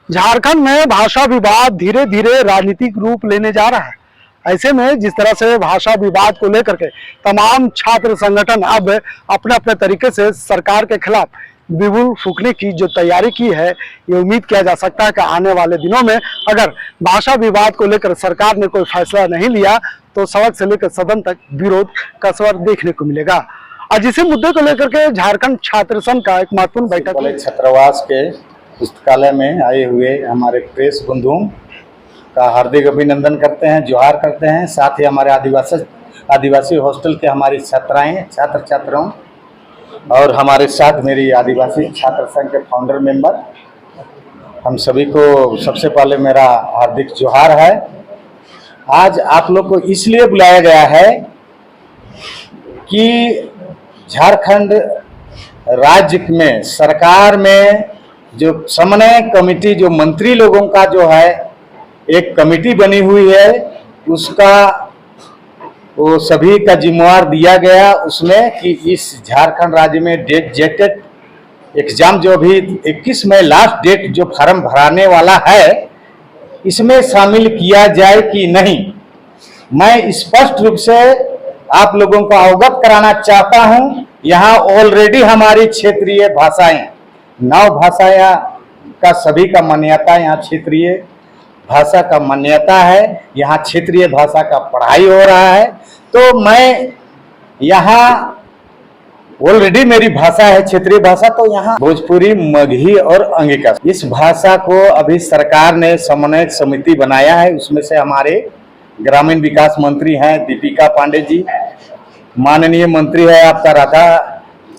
झारखंड में भाषा विवाद धीरे धीरे राजनीतिक रूप लेने जा रहा है। ऐसे में जिस तरह से भाषा विवाद को लेकर के तमाम छात्र संगठन अब अपने अपने तरीके से सरकार के खिलाफ बिगुल फूंकने की जो तैयारी की है, ये उम्मीद किया जा सकता है कि आने वाले दिनों में अगर भाषा विवाद को लेकर सरकार ने कोई फैसला नहीं लिया तो सड़क से लेकर सदन तक विरोध का स्वर देखने को मिलेगा। आज इसी मुद्दे को लेकर के झारखंड छात्र संघ का एक महत्वपूर्ण बैठक छात्रावास के पुस्तकालय में आए हुए हमारे प्रेस बंधुओं का हार्दिक अभिनंदन करते हैं, जोहार करते हैं। साथ ही हमारे आदिवासी हॉस्टल के हमारी छात्राएं, छात्र छात्राओं और हमारे साथ मेरी आदिवासी छात्र संघ के फाउंडर मेंबर, हम सभी को सबसे पहले मेरा हार्दिक जोहार है। आज आप लोग को इसलिए बुलाया गया है कि झारखंड राज्य में सरकार में जो समन्वय कमेटी, जो मंत्री लोगों का जो है एक कमेटी बनी हुई है, उसका वो सभी का जिम्मेवार दिया गया उसमें कि इस झारखंड राज्य में जेटेट एग्जाम जो अभी 21 मई लास्ट डेट जो फॉर्म भराने वाला है, इसमें शामिल किया जाए कि नहीं। मैं स्पष्ट रूप से आप लोगों को अवगत कराना चाहता हूं। यहाँ ऑलरेडी हमारी क्षेत्रीय भाषाएं 9 भाषाएं का सभी का मान्यता, यहाँ क्षेत्रीय भाषा का मान्यता है, यहाँ क्षेत्रीय भाषा का पढ़ाई हो रहा है। तो मैं यहाँ ऑलरेडी मेरी भाषा है क्षेत्रीय भाषा, तो यहाँ भोजपुरी, मगही और अंगिका, इस भाषा को अभी सरकार ने समन्वय समिति बनाया है। उसमें से हमारे ग्रामीण विकास मंत्री हैं दीपिका पांडे जी, माननीय मंत्री है आपका राधा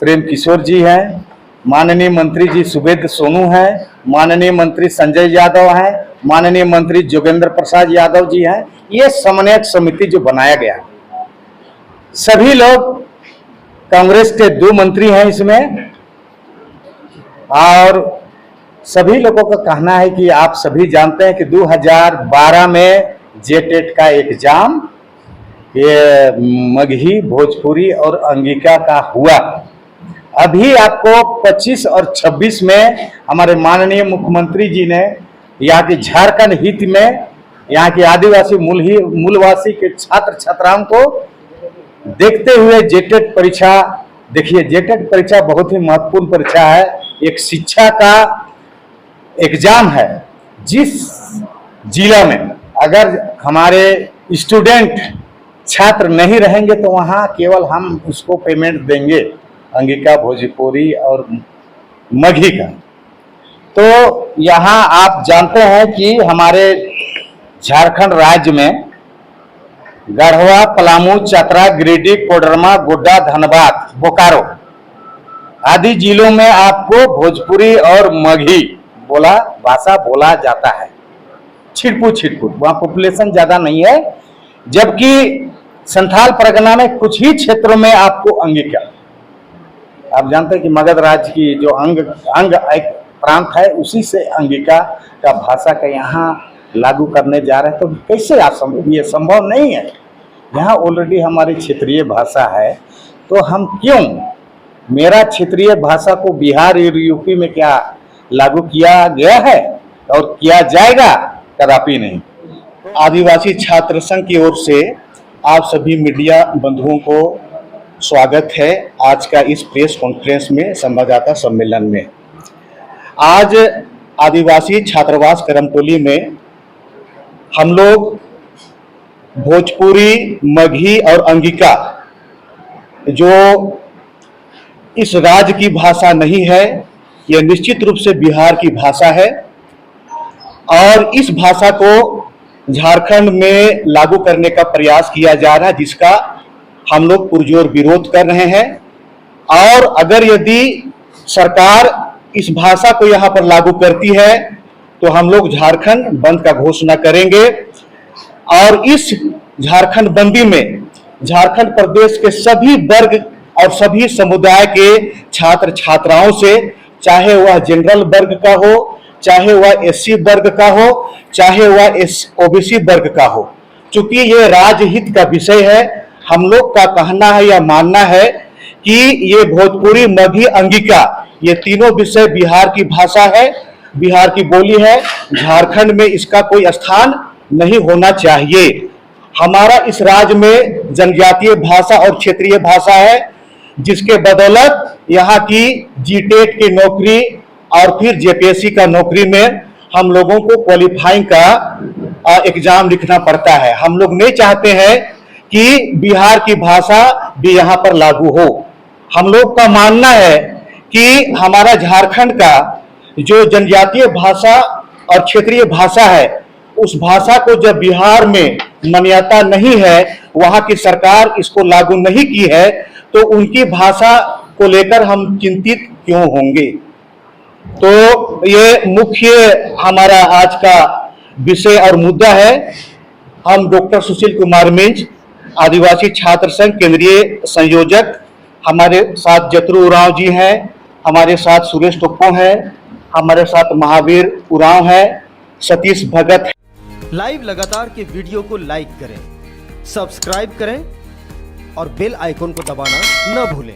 प्रेम किशोर जी हैं, माननीय मंत्री जी सुबेद सोनू हैं, माननीय मंत्री संजय यादव हैं, माननीय मंत्री जोगेंद्र प्रसाद यादव जी हैं। ये समन्वय समिति जो बनाया गया, सभी लोग कांग्रेस के 2 मंत्री हैं इसमें, और सभी लोगों का कहना है कि आप सभी जानते हैं कि 2012 में जेटेट का एग्जाम ये मगही, भोजपुरी और अंगिका का हुआ। अभी आपको 25 और 26 में हमारे माननीय मुख्यमंत्री जी ने यहाँ के झारखंड हित में यहाँ के आदिवासी मूलवासी के छात्र छात्राओं को देखते हुए जेटेट परीक्षा, देखिए जेटेट परीक्षा बहुत ही महत्वपूर्ण परीक्षा है, एक शिक्षा का एग्जाम है। जिस जिला में अगर हमारे स्टूडेंट छात्र नहीं रहेंगे तो वहाँ केवल हम उसको पेमेंट देंगे अंगिका, भोजपुरी और मगही का। तो यहाँ आप जानते हैं कि हमारे झारखंड राज्य में गढ़वा, पलामू, चतरा, गिरिडीह, कोडरमा, गोड्डा, धनबाद, बोकारो आदि जिलों में आपको भोजपुरी और मगही भाषा बोला जाता है। छिटपुट वहाँ पॉपुलेशन ज्यादा नहीं है, जबकि संथाल परगना में कुछ ही क्षेत्रों में आपको अंगिका। आप जानते हैं कि मगध राज्य की जो अंग एक प्रांत है, उसी से अंगिका का भाषा का यहाँ लागू करने जा रहे हैं। तो कैसे ये संभव नहीं है। यहाँ ऑलरेडी हमारी क्षेत्रीय भाषा है, तो हम क्यों मेरा क्षेत्रीय भाषा को बिहार और यूपी में क्या लागू किया गया है और किया जाएगा? कदापि नहीं। आदिवासी छात्र संघ की ओर से आप सभी मीडिया बंधुओं को स्वागत है आज का इस प्रेस कॉन्फ्रेंस में, संवाददाता सम्मेलन में। आज आदिवासी छात्रावास करमटोली में हम लोग भोजपुरी, मगही और अंगिका जो इस राज्य की भाषा नहीं है, यह निश्चित रूप से बिहार की भाषा है और इस भाषा को झारखंड में लागू करने का प्रयास किया जा रहा है, जिसका हम लोग पुरजोर विरोध कर रहे हैं। और अगर यदि सरकार इस भाषा को यहाँ पर लागू करती है तो हम लोग झारखंड बंद का घोषणा करेंगे। और इस झारखंड बंदी में झारखंड प्रदेश के सभी वर्ग और सभी समुदाय के छात्र छात्राओं से, चाहे वह जनरल वर्ग का हो, चाहे वह एससी वर्ग का हो, चाहे वह ओबीसी वर्ग का हो, चूंकि ये राजहित का विषय है, हम लोग का कहना है या मानना है कि ये भोजपुरी, मगही, अंगिका ये तीनों विषय बिहार की भाषा है। बिहार की बोली है, झारखंड में इसका कोई स्थान नहीं होना चाहिए। हमारा इस राज्य में जनजातीय भाषा और क्षेत्रीय भाषा है, जिसके बदौलत यहाँ की जीटेट की नौकरी और फिर जेपीएससी का नौकरी में हम लोगों को क्वालिफाइंग का एग्जाम लिखना पड़ता है। हम लोग नहीं चाहते हैं कि बिहार की भाषा भी यहाँ पर लागू हो। हम लोग का मानना है कि हमारा झारखंड का जो जनजातीय भाषा और क्षेत्रीय भाषा है, उस भाषा को जब बिहार में मान्यता नहीं है, वहां की सरकार इसको लागू नहीं की है, तो उनकी भाषा को लेकर हम चिंतित क्यों होंगे। तो ये मुख्य हमारा आज का विषय और मुद्दा है। हम डॉक्टर सुशील कुमार मिंज, आदिवासी छात्र संघ केंद्रीय संयोजक, हमारे साथ जतरू उरांव जी हैं, हमारे साथ सुरेश टोप्पो हैं, हमारे साथ महावीर उरांव है, सतीश भगत। लाइव लगातार के वीडियो को लाइक करें, सब्सक्राइब करें और बेल आइकन को दबाना न भूलें।